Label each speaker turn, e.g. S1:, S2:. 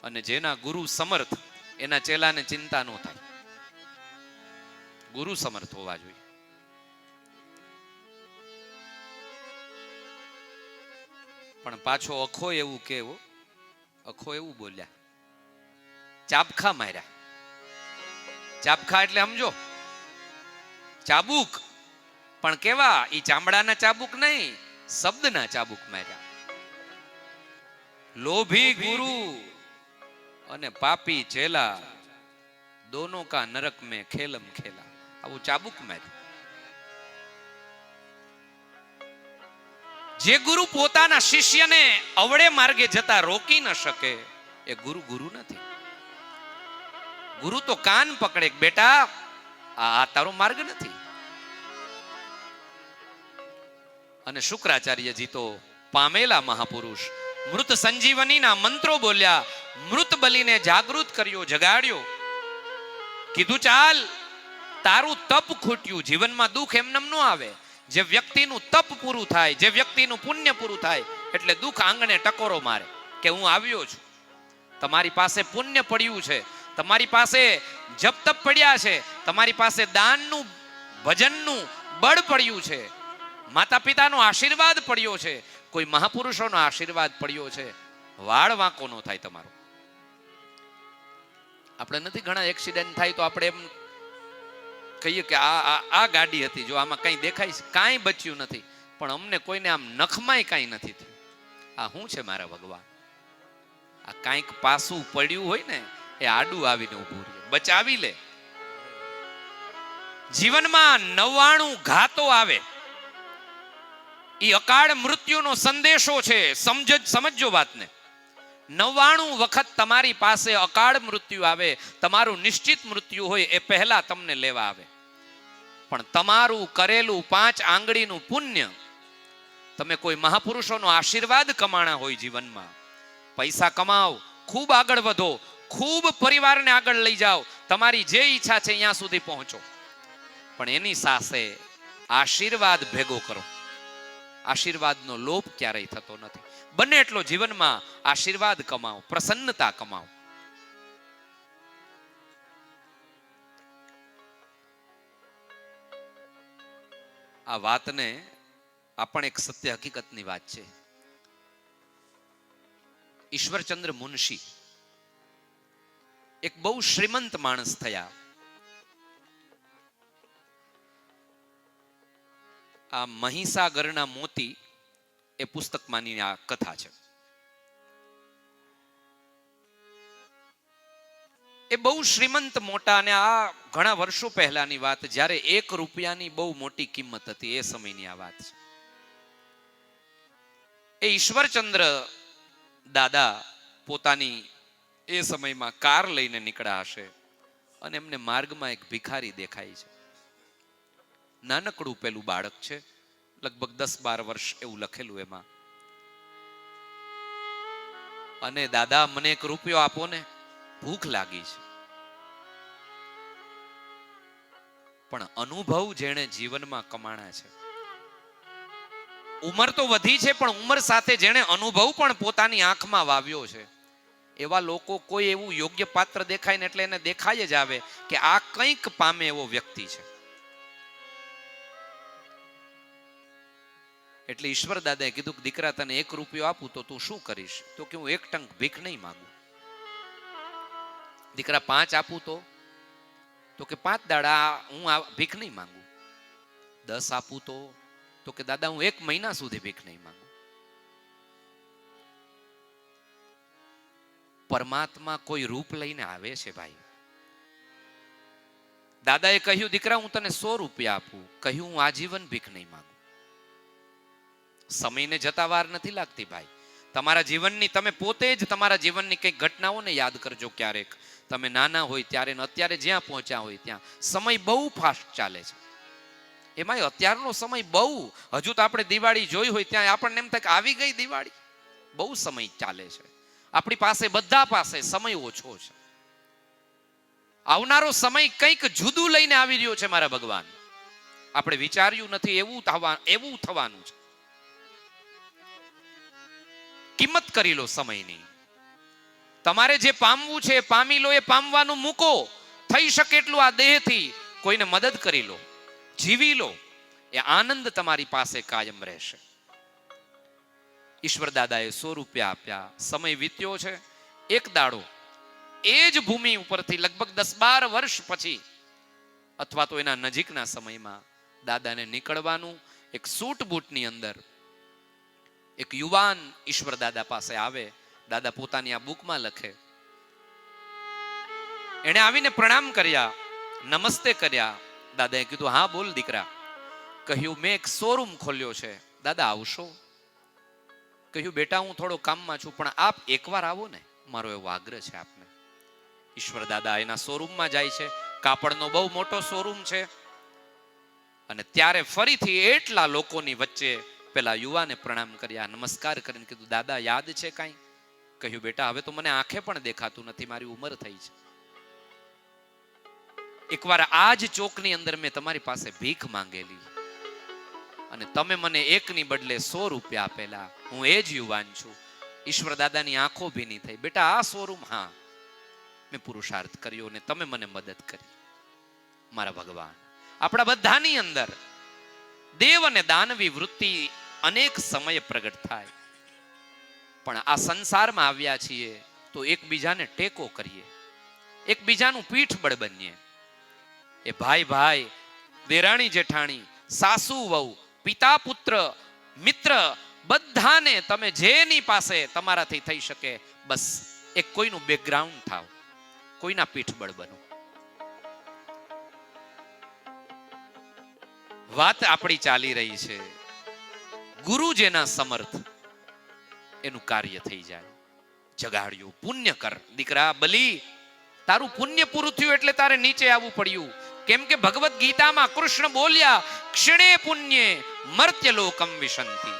S1: અને જેના ગુરુ સમર્થ એના ચેલાને ચિંતા ન થાય. ગુરુ સમર્થ હોવા જોઈએ. પણ પાછો અખો એવું કેવો, અખો એવું બોલ્યા, ચાબખા માર્યા. ચાબખા એટલે સમજો, ચાબુક, પણ કેવા? ઈ ચામડાના ચાબુક નહીં, શબ્દના ચાબુક માર્યા. લોભી ગુરુ અને પાપી ચેલા, દોનો કા નરક में ખેલમ ખેલા. આવું ચાબુક માર્યું. જે ગુરુ પોતાના શિષ્યને અવળે માર્ગે જતા રોકી ન શકે એ ગુરુ ગુરુ નથી. ગુરુ તો કાન પકડે, બેટા આ તારો માર્ગ નથી. અને શુક્રાચાર્યજી તો પામેલા મહાપુરુષ, મૃત સંજીવનીના મંત્રો બોલ્યા, મૃત બલીને જાગૃત કર્યો, જગાડ્યો. કીધું ચાલ, તારું તપ ખૂટ્યું, જીવનમાં દુઃખ એમનેમ ન આવે. જે વ્યક્તિનું તપ પૂરું થાય, જે વ્યક્તિનું પુણ્ય પૂરું થાય, એટલે દુઃખ આંગણે ટકોરો મારે કે હું આવ્યો છું. તમારી પાસે પુણ્ય પડ્યું છે, તમારી પાસે જપ તપ પડ્યા છે, તમારી પાસે દાનનું ભજનનું બળ પડ્યું છે, માતા પિતાનો આશીર્વાદ પડ્યો છે, કોઈ મહાપુરુષોનો આશીર્વાદ પડ્યો છે. વાળ વાંકો ન થાય તમારો. આપણે નથી ઘણા એક્સિડન્ટ થાય તો આપણે એમ કહીએ કે આ ગાડી હતી, જો આમાં કઈ દેખાય છે, કાંઈ બચ્યું નથી. પણ અમને કોઈને આમ નખમાંય કાંઈ નથી થયું. આ શું છે મારા ભગવાન? આ કાંઈક પાસું પડ્યું હોય ને એ આડું આવીને ઊભું રહે, બચાવી લે. જીવનમાં 99 ઘાતો આવે, એ અકાળ મૃત્યુનો સંદેશો છે. સમજજો વાતને. 99 વખત તમારી પાસે અકાળ મૃત્યુ આવે, તમારું નિશ્ચિત મૃત્યુ હોય એ પહેલા તમને લેવા આવે. પણ તમારું કરેલું 5 આંગળીનું પુણ્ય, તમે કોઈ મહાપુરુષોનો આશીર્વાદ કમાણા હોય જીવનમાં, પૈસા કમાઓ, ખૂબ આગળ વધો, ખૂબ પરિવારને આગળ લઈ જાઓ, તમારી જે ઈચ્છા છે ત્યાં સુધી પહોંચો. પણ એની સાથે આશીર્વાદ ભેગો કરો. આશીર્વાદનો લોપ ક્યારેય થતો નથી. બને એટલો જીવનમાં આશીર્વાદ કમાઓ, પ્રસન્નતા કમાઓ. આ વાતને આ પણ એક સત્ય હકીકતની વાત છે. ઈશ્વરચંદ્ર મુનશી એક બહુ શ્રીમંત માણસ થયા. આ મહીસાગરના મોતી એ પુસ્તકમાંની આ કથા છે. એ બહુ શ્રીમંત મોટા, અને આ ઘણા વર્ષો પહેલાની વાત, જ્યારે 1 રૂપિયાની બહુ મોટી કિંમત હતી, એ સમયની આ વાત છે. એ ઈશ્વરચંદ્ર દાદા પોતાની એ સમયમાં કાર લઈને નીકળ્યા હશે, અને એમને માર્ગમાં એક ભિખારી દેખાય છે. નાનકડું પેલું બાળક છે, લગભગ 10-12 વર્ષ એવું લખેલું એમાં. અને દાદા મને 1 રૂપિયો આપો ને, ભૂખ લાગી છે. પણ અનુભવ જેણે જીવનમાં કમાણા છે, ઉંમર તો વધી છે પણ ઉંમર સાથે જેણે અનુભવ પણ પોતાની આંખમાં વાવ્યો છે, એવા લોકો કોઈ એવું યોગ્ય પાત્ર દેખાય ને એટલે એને દેખાય જ આવે કે આ કંઈક પામે એવો વ્યક્તિ છે. એટલે ઈશ્વર દાદાએ કીધું કે દીકરા તને 1 રૂપિયો આપું તો તું શું કરીશ? તો કે હું 1 ટંક ભીખ નહીં માંગુ. દીકરા 5 આપું તો કે 5 દાડા હું ભીખ નહીં માંગુ. 10 આપું તો કે દાદા હું 1 મહિના સુધી ભીખ નહીં માંગુ. પરમાત્મા કોઈ રૂપ લઈને આવે છે ભાઈ. દાદાએ કહ્યું દીકરા હું તને 100 રૂપિયા આપું, કહ્યું હું આજીવન ભીખ નહીં માંગુ. સમયને જતા વાર નથી લાગતી ભાઈ. તમારા જીવનની, તમે પોતે જ તમારા જીવનની કંઈક ઘટનાઓને યાદ કરજો ક્યારેક. તમે નાના હોય ત્યારે ને અત્યારે જ્યાં પહોંચ્યા હોય ત્યાં સમય બહુ ફાસ્ટ ચાલે છે. એમાં અત્યારનો સમય બહુ, હજુ તો આપણે દિવાળી જોઈ હોય ત્યાં આપણને એમ થાય કે આવી ગઈ દિવાળી. બહુ સમય ચાલે છે આપણી પાસે, બધા પાસે સમય ઓછો છે. આવનારો સમય કંઈક જુદું લઈને આવી રહ્યો છે મારા ભગવાન. આપણે વિચાર્યું નથી એવું થવાનું છે. કિંમત કરી લો સમયની. તમારે જે પામવું છે પામી લો, એ પામવાનું મૂકો. થઈ શકે એટલું આ દેહથી કોઈને મદદ કરી લો, જીવી લો. એ આનંદ તમારી પાસે કાયમ રહેશે. ઈશ્વર દાદાએ 100 રૂપિયા આપ્યા. સમય વીત્યો છે. એક દાડો એ જ ભૂમિ ઉપરથી લગભગ 10-12 વર્ષ પછી અથવા તો એના નજીકના સમયમાં દાદાને નીકળવાનું, એક સૂટ બૂટની અંદર એક યુવાન ઈશ્વર દાદા પાસે આવે. દાદા પોતાની આ બુકમાં લખે, એને આવીને પ્રણામ કર્યા, નમસ્તે કર્યા. દાદાએ કીધું, હા બોલ દીકરા. કહ્યું, મેં એક શોરૂમ ખોલ્યો છે, દાદા આવશો? કહ્યું, બેટા હું થોડો કામમાં છું, પણ આપ એકવાર આવો ને, મારો એવો આગ્રહ છે આપને. ઈશ્વર દાદા એના શોરૂમમાં જાય છે. કાપડનો બહુ મોટો શોરૂમ છે. અને ત્યારે ફરીથી એટલા લોકોની વચ્ચે પેલા યુવાને પ્રણામ કર્યા, નમસ્કાર કરીને કીધું, દાદા યાદ છે કાંઈ? કહ્યું, બેટા હવે તો મને આંખે પણ દેખાતું નથી, મારી ઉંમર થઈ છે. એકવાર આ જ ચોકની અંદર મેં તમારી પાસે ભીખ માંગેલી અને તમે મને એકની બદલે 100 રૂપિયા આપેલા. હું એ જ યુવાન છું. ઈશ્વર દાદાની આંખો ભીની થઈ. બેટા આ શોરૂમ, હા મેં પુરુષાર્થ કર્યો ને તમે મને મદદ કરી. મારા ભગવાન, આપણા બધાની અંદર દેવ અને દાનવી વૃત્તિ અનેક સમયે પ્રગટ થાય, પણ આ સંસારમાં આવ્યા છીએ તો એકબીજાને ટેકો કરીએ, એકબીજાનું પીઠબળ બનીએ. એ ભાઈ ભાઈ, દેરાણી જેઠાણી, સાસુ વહુ, પિતા પુત્ર, મિત્ર, બધાને તમે જેની પાસે તમારાથી થઈ શકે બસ એક કોઈનું બેકગ્રાઉન્ડ થાવ, કોઈના પીઠબળ બનો. વાત આપણી ચાલી રહી છે, ગુરુ જેના સમર્થ એનું કાર્ય થઈ જાય. જગાડ્યું, પુણ્ય કર દીકરા બલી. તારું પુણ્ય પૂરું થયું એટલે તારે નીચે આવવું પડ્યું. કેમ કે ભગવદ ગીતામાં કૃષ્ણ બોલ્યા, ક્ષણે પુણ્યે મર્ત્ય લોકમ વિશંતિ.